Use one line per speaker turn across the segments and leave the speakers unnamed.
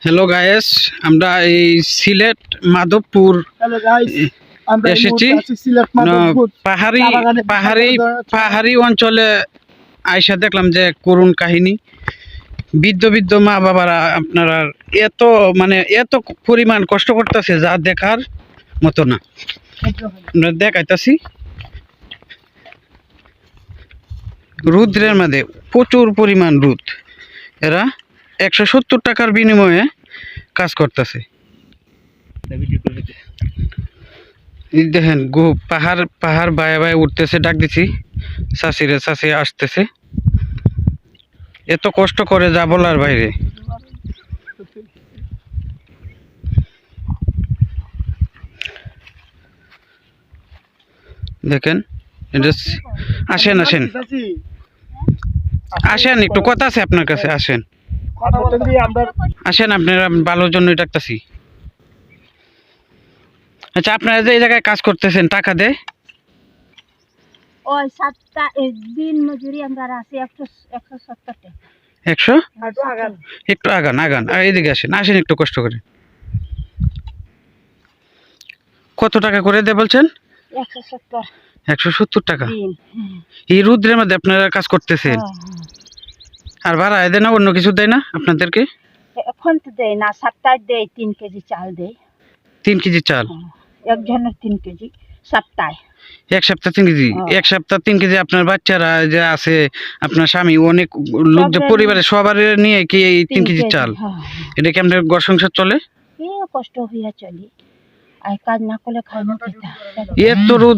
Hello guys, আমরা এই সিলেট মাধবপুর এসেছি। পাহাড়ি অঞ্চলে আইসা দেখলাম যে করুণ কাহিনী। বৃদ্ধ বৃদ্ধ মা বাবারা আপনারা এত পরিমাণ কষ্ট করতেছে যা দেখার মতো না। আমরা দেখাইতাছি রুদ্রের মধ্যে প্রচুর পরিমাণ রোদ। এরা 170 টাকার বিনিময়ে কাজ করতেছে। দেখেন পাহাড় বায়ে বায়ে উঠতেছে, ডাক দিছি চাষি আসতেছে। এত কষ্ট করে যা বলার বাইরে। দেখেন আসেন একটু কথা আছে আপনার কাছে। আসেন আপনারা ভালোর জন্য ডাকতেছি। আচ্ছা, আপনারা যে এই জায়গায় কাজ করতেছেন টাকা দেয়?
ওই 7টা দিন মজুরি আমরা আছি 170 টাকা।
100 একটু আগান এইদিকে আসেন একটু কষ্ট করে। কত টাকা করে দেয় বলছেন? 170 টাকা। এই রুদ্রের মধ্যে আপনারা কাজ করতেছেন, আর ভাড়া দেয় না? অন্য কিছু দেয় না আপনাদেরকে?
এখন তো দেয় না, সপ্তাহে দেয় 3 কেজি চাল দেয়।
3 কেজি চাল
একজনের 3 কেজি সপ্তাহে।
এক সপ্তাহ 3 কেজি? এক সপ্তাহ 3 কেজি। আপনার বাচ্চারা যে আছে, আপনার স্বামী, অনেক লোক যে পরিবারের সবার নিয়ে কি এই 3 কেজি চাল? এটা কি আপনার ঘর সংসার চলে?
কষ্ট হইয়া চলি, আর কাজ না করলে খাবো কোথা?
এত রোদ,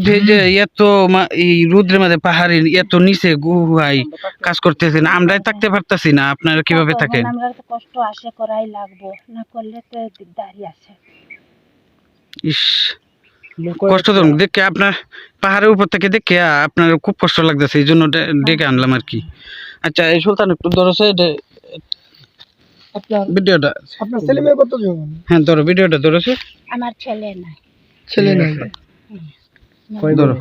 এই রোদ্রের মধ্যে পাহাড়ি এত নিচে গুহায় কাজ করতেছেন, আমরাই থাকতে পারতাছি না, আপনারা কিভাবে থাকেন?
আমরা তো কষ্ট আসে করাই লাগবো, না করলে তো দিকদারি আছে।
ইস, কষ্ট তো দেখে, আপনার পাহাড়ের উপর থেকে দেখে আপনার খুব কষ্ট লাগতেছে, এই জন্য ডেকে আনলাম আর কি। আচ্ছা, এই সুলতান একটু ধরেছে ভিডিওটা।
আপনার ছেলে মেয়ে কতজন?
হ্যাঁ ধরো, ভিডিওটা ধরেছে।
আমার ছেলে নাই।
ধরো,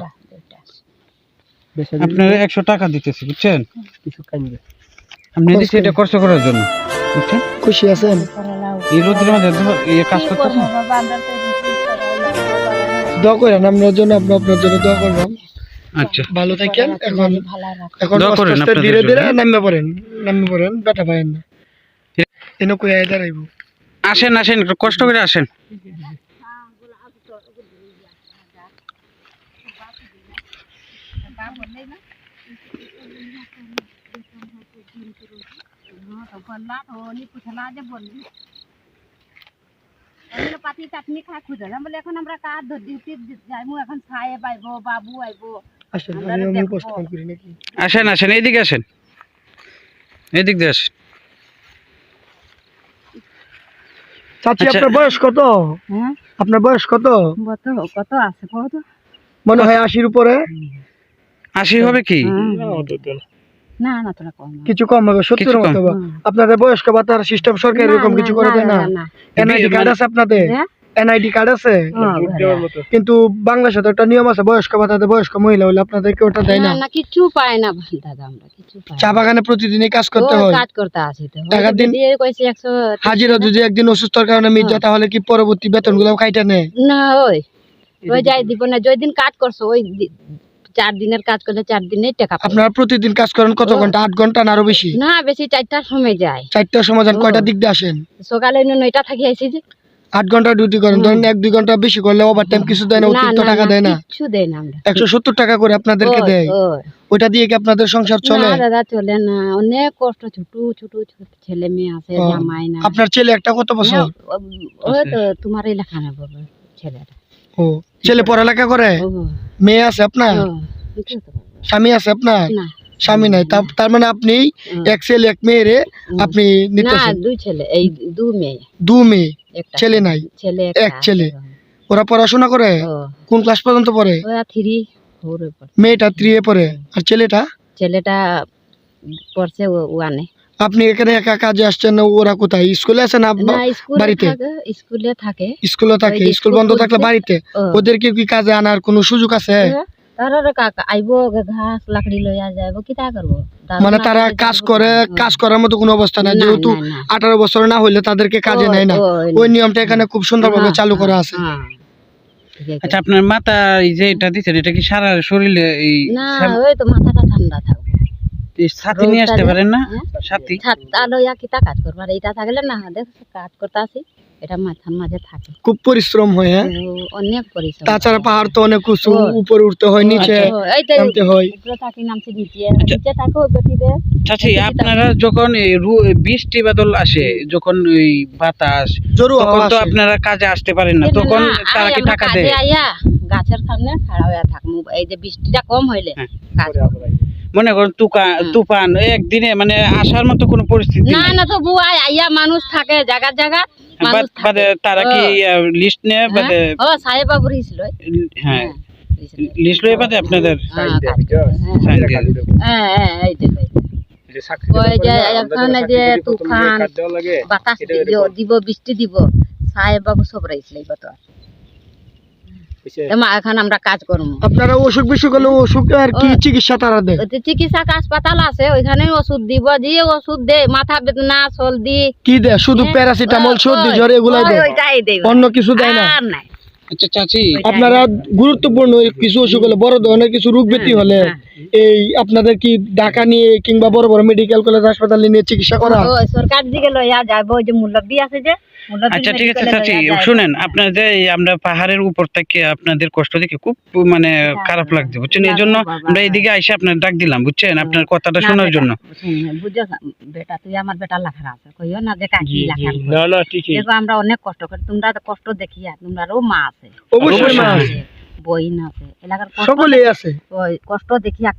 আপনার 100 টাকা দিতেছি, বুঝছেন?
কিছু কাইন্ডে
আপনি দিচ্ছি এটা কষ্ট করার জন্য, বুঝছেন?
খুশি আছেন?
এই রোদের মধ্যে কাজ করতেছেন।
দোয়া করেন আপনার জন্য, আপনার জন্য দোয়া করবো।
আচ্ছা,
ভালো থাকেন। এখন
দোয়া করেন,
ধীরে ধীরে নামবে পড়েন বেটা পায়েন না এনে কই আয় দাঁড়াইব।
আসেন একটু কষ্ট করে আসেন।
এখন আমরা কাজ ডিউটি যাইমু, এখন ছায়ে পাইবো, বাবু আইবো।
আসেন এইদিকে আসেন, এইদিক দিয়ে আসেন।
চাচি, আপনার বয়স কত? আপনার বয়স কত?
কত আছে কত?
মনে হয় 80-র উপরে।
80 হবে কি?
না তোরা কম,
কিছু কম হবে, 70-এর মতো হবে। আপনাদের বয়স্ক ভাতার সিস্টেম সরকার এরকম কিছু করে দেয় না? এনআইডি কার্ড আছে আপনাদের? এনআইডি কার্ড আছে? কিন্তু বাংলাদেশে তো একটা নিয়ম আছে, বয়স্ক ভাতাতে বয়স্ক মহিলা হলে আপনাদেরকে ওটা দেয় না?
না, কিছু পায় না দাদা, আমরা কিছু পাই।
চা বাগানে প্রতিদিনই কাজ করতে হয়,
কাজ করতে আসি তো।
টাকা দিন হাজিরা। যদি একদিন অসুস্থতার কারণে মিট যায়, তাহলে কি পরবর্তী বেতনগুলো কাইটা নেয়?
না, ওই যাই দিব না। যেই দিন কাজ করছো ওই 4 দিনের কাজ করলে 4 দিনের টাকা পাই।
আপনারা প্রতিদিন কাজ করেন কত ঘন্টা? 8 ঘন্টা না আরো বেশি?
না, বেশি। 4টার সময় যায়।
4টার সময় যান, কয়টা দিক দিয়ে আসেন?
সকালে 9টা থেকে আইছি যে।
8 ঘন্টা ডিউটি করেন, ধরেন 1-2 ঘন্টা বেশি করলে ওভার টাইম কিছু দেয় না? অতিরিক্ত টাকা দেয় না?
কিছু দেয় না। আমরা
170 টাকা করে আপনাদেরকে দেয়। ওইটা দিয়ে কি আপনাদের সংসার চলে?
না দাদা, চলে না। অনেক কষ্ট। ছোট ছেলে মেয়ে আছে, জামাই না।
আপনার ছেলে একটা কত বছর?
ওই তো তোমার লেখানা বাবা ছেলেটা।
ছেলে পড়ালেখা করে? মেয়ে আছে আপনার? স্বামী আছে আপনার? স্বামী নাই। তার মানে আপনি এক ছেলে এক মেয়ে আপনি নিতেছেন?
2 ছেলে, এই 2 মেয়ে।
2 মেয়ে, ছেলে নাই? এক ছেলে। ওরা পড়াশোনা করে? কোন ক্লাস পর্যন্ত পড়ে?
ওরা 3 পড়ে।
মেয়েটা 3 এ পড়ে, আর ছেলেটা
পড়ছে 1 এ।
আপনি এখানে একা কাজে আসছেন, ওরা কোথায়? স্কুলে আছে না বাড়িতে?
স্কুলে থাকে।
স্কুলে থাকে। স্কুল বন্ধ থাকলে বাড়িতে? ওদেরকে কি কাজে আনার কোনো সুযোগ আছে?
তারা কাকা আইবো ঘাস লাকড়ি লইয়া যাইবো কিতা করবো
মানে তারা কাজ করার মতো কোনো অবস্থা নাই, যেহেতু 18 বছর না হইলে তাদেরকে কাজে নেয় না। ওই নিয়মটা এখানে খুব সুন্দরভাবে চালু করা আছে।
আচ্ছা আপনার মাথা এই যে এটা দিচ্ছেন এটা কি সারা শরীরে এই
না ওই তো মাথাটা ঠান্ডা থাকবে।
ছাতি নিয়ে আসতে পারেন না? ছাতি
ছাতা লইয়া কিতা কাজ করবো, আর এইটা থাকলে না দেখ কাজ করতে আসি, এটা মাথার মাঝে থাকে।
খুব পরিশ্রম হয়। হ্যাঁ,
অনেক পরিশ্রম।
তাছাড়া পাহাড় তো অনেক উঁচু, উপরে উঠতে হয়, নিচে নামতে হয়।
উপরে থাকি নামছি নিচে, নিচে থাকো বেটিদের।
চাচি আপনারা যখন এই বৃষ্টি বাদল আসে, যখন ওই বাতাস, তখন তো আপনারা কাজে আসতে পারেন না, তখন তারা কি টাকা দেয়?
আইয়া গাছের সামনে খাড়া হয়ে থাকবো, এই যে বৃষ্টিটা কম হইলে কাজ করবো।
মনে করেন তুফান একদিনে মানে আসার মতো কোনো পরিস্থিতি
না না, তো বুয়াই আইয়া মানুষ থাকে জায়গা জায়গা মানুষ থাকে।
তারা কি লিস্ট নেয় বাদে?
ও সাহেব বাবু ছিল।
হ্যাঁ, লিস্ট লয়ে বাদে আপনাদের
হ্যাঁ এই দেখো ওই যে এখন যে তুফান বাতাস দিব বৃষ্টি দিব, সাহেব বাবু সব রইছিল এই বছর। এখন আমরা কাজ করবো।
আপনারা অসুখ বিসুখ হলে ওষুধ আর কি চিকিৎসা তারা দেয়?
চিকিৎসা হাসপাতাল আছে, ওইখানে ওষুধ দিব, যে ওষুধ দেয় মাথা বেদনা সর্দি
কি দেয়? শুধু প্যারাসিটামল, সর্দি জ্বর এগুলাই দেয়, অন্য কিছু দেয় না?
আচ্ছা চাচি
আপনারা গুরুত্বপূর্ণ কিছু অসুখ হলে, বড় ধরনের কিছু রোগ ব্যাধি হলে এই আপনাদের কি ঢাকা নিয়ে কিংবা বড় বড় মেডিকেল কলেজ হাসপাতালে নিয়ে চিকিৎসা করা?
সরকার দিকে লইয়া যাবো, ওই যে মুরব্বি আছে যে।
আচ্ছা ঠিক আছে চাচি, শুনেন আপনাদের এই আমরা পাহাড়ের উপর থেকে আপনাদের কষ্ট দেখে খুব মানে খারাপ লাগছে বুঝছেন, এই জন্য আমরা এইদিকে আইসা আপনার ডাক দিলাম বুঝছেন, আপনার কথাটা শোনার জন্য।
বুঝছো বেটা, তুই আমার বেটা লেখার আছে, কইও না যে কাকি লেখার। দেখো আমরা অনেক কষ্ট করি, তোমরা কষ্ট দেখিয়া, তোমরাও মা আছে,
অবশ্যই মা আছে,
বইন আছে, এলাকার
সকলেই আছে।
ওই কষ্ট দেখিয়া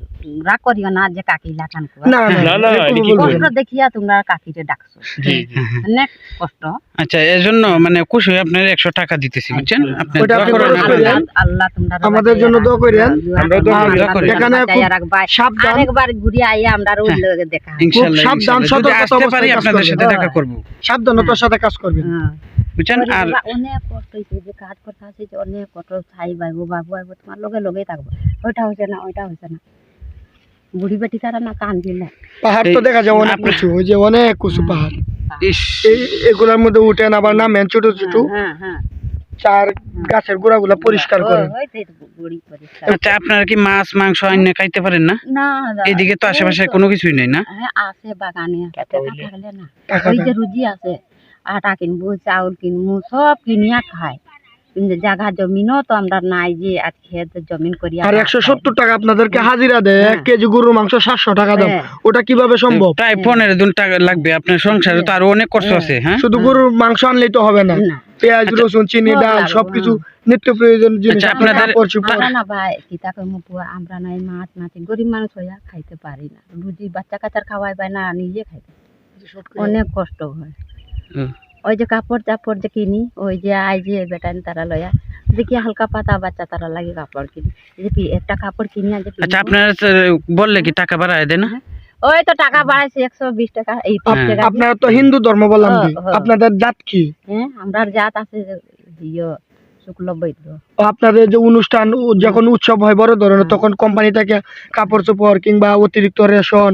রাগ করিও না যে কাকি লেখান,
না না,
কষ্ট দেখিয়া তোমরা কাকিরে ডাকছো, অনেক কষ্ট।
আচ্ছা এর জন্য মানে খুশি হয়ে আপনার 100 টাকা দিতেছি বুঝছেন, আপনি
আল্লাহ তোমরা
আমাদের জন্য দোয়া করেন।
এখানে
সাবধান,
আরেকবার ঘুরে আইয়া আমরা ওই লগে দেখা,
ইনশাআল্লাহ
সাবধান সতর্কতা
পারি আপনাদের সাথে দেখা করব,
সাবধানতার সাথে কাজ করবেন
বুঝছেন। আর
অনেক কষ্ট হইছে, যে কাজ করতে আছে যে অনেক কষ্ট, ছাই বাইবো বাবু আইবো, তোমার লগে লগেই থাকবো, ওইটা হইছে না ওইটা হইছে না, বুড়ি বেটি তারা না কান দিলে।
পাহাড় তো দেখা যায় অনেক কিছু, ওই যে অনেক কিছু পাহাড়, এগুলোর মধ্যে উঠেন আবার নামেন ছোট ছোট, চার গাছের গোড়াগুলা পরিষ্কার করেন।
আচ্ছা আপনারা কি মাছ মাংস আইনে খাইতে পারেন না?
না
এদিকে তো আশেপাশে কোনো কিছুই নেই না?
আছে বাগানে, থাকলে না ওই যে রুজি আছে, আটা কিনবো, চাউল কিনবো, সব কিনিয়া খায়, কিন্তু জায়গা জমিনও তো আমরা নাই যে আজ খেতে জমিন করি।
আর 170 টাকা আপনাদেরকে হাজিরা দেয়, 1 কেজি গরুর মাংস 700 টাকা দাম, ওটা কিভাবে সম্ভব?
প্রায় 15 দিন টাকা লাগবে, আপনার সংসারে তো আরো অনেক কষ্ট আছে। হ্যাঁ,
শুধু গরুর মাংস আনলেই তো হবে না, পেঁয়াজ রসুন চিনি ডাল সবকিছু নিত্য প্রয়োজন জিনিস।
আপনাদের
না ভাই কিতা কইমু পুয়া, আমরা নাই মাছ নাতি গরিব মানুষ হইয়া খাইতে পারি না, রুজি বাচ্চা কাচ্চার খাওয়াই পাই না, নিজে খাইতে অনেক কষ্ট হয়। ওই যে কাপড় চাপড় যে কিনি, ওই যে আই যে বেটান তারা লয়া দেখি হালকা পাতা বাচ্চা তারা লাগে কাপড় কিনি, যে একটা কাপড় কিনি আজ।
আচ্ছা আপনারা বললে কি টাকা বাড়ায় দেয় না?
ওই তো টাকা বাড়াইছে 120 টাকা। এই
আপনারা তো হিন্দু ধর্ম বললাম, আপনাদের জাত কি?
হ্যাঁ আমরা জাত আছে শুক্ল বৈদ্য।
আপনাদের যে অনুষ্ঠান যখন উৎসব হয় বড় ধরনের, তখন কোম্পানি থেকে কাপড় চোপড় কিংবা অতিরিক্ত রেশন,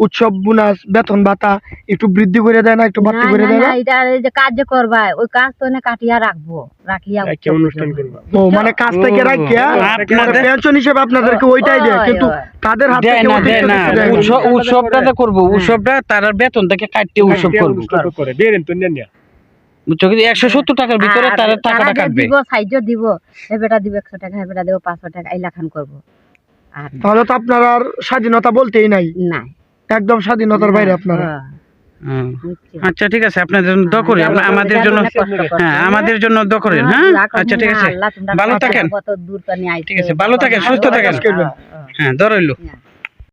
উৎসব বোনাস, বেতন ভাতা একটু বৃদ্ধি করে দেয় না, একটু বাড়তি করে দেয় না?
এটা যে কাজ যে করবা ওই কাজ তো না কাটিয়া রাখবো, রাখিয়া
অনুষ্ঠান করব। ও মানে কাজ থেকে রাখিয়া আপনাদের পেনশন হিসেবে আপনাদেরকে ওইটাই দেয়, কিন্তু তাদের হাত থেকে
দেয় না। উৎসবটা করব, উৎসবটা তার বেতন থেকে কাটতে উৎসব করব
করে দেন তো নেন না,
বুঝছো? কিন্তু 170 টাকার ভিতরে তার টাকাটা কাটবে,
দিব সাহায্য দিব, এ বেটা দিব 100 টাকা, এ বেটা দেব 500 টাকা, এই লাখান করব। আর
তাহলে তো আপনার আর স্বাধীনতা বলতেই নাই,
না
একদম স্বাধীনতার বাইরে আপনারা।
আচ্ছা ঠিক আছে, আপনাদের জন্য দোয়া করি, আমাদের জন্য, হ্যাঁ আমাদের জন্য দোয়া করেন। হ্যাঁ আচ্ছা ঠিক আছে, ভালো থাকেন, ঠিক আছে ভালো থাকেন, সুস্থ থাকেন, হ্যাঁ দোয়া রইলো।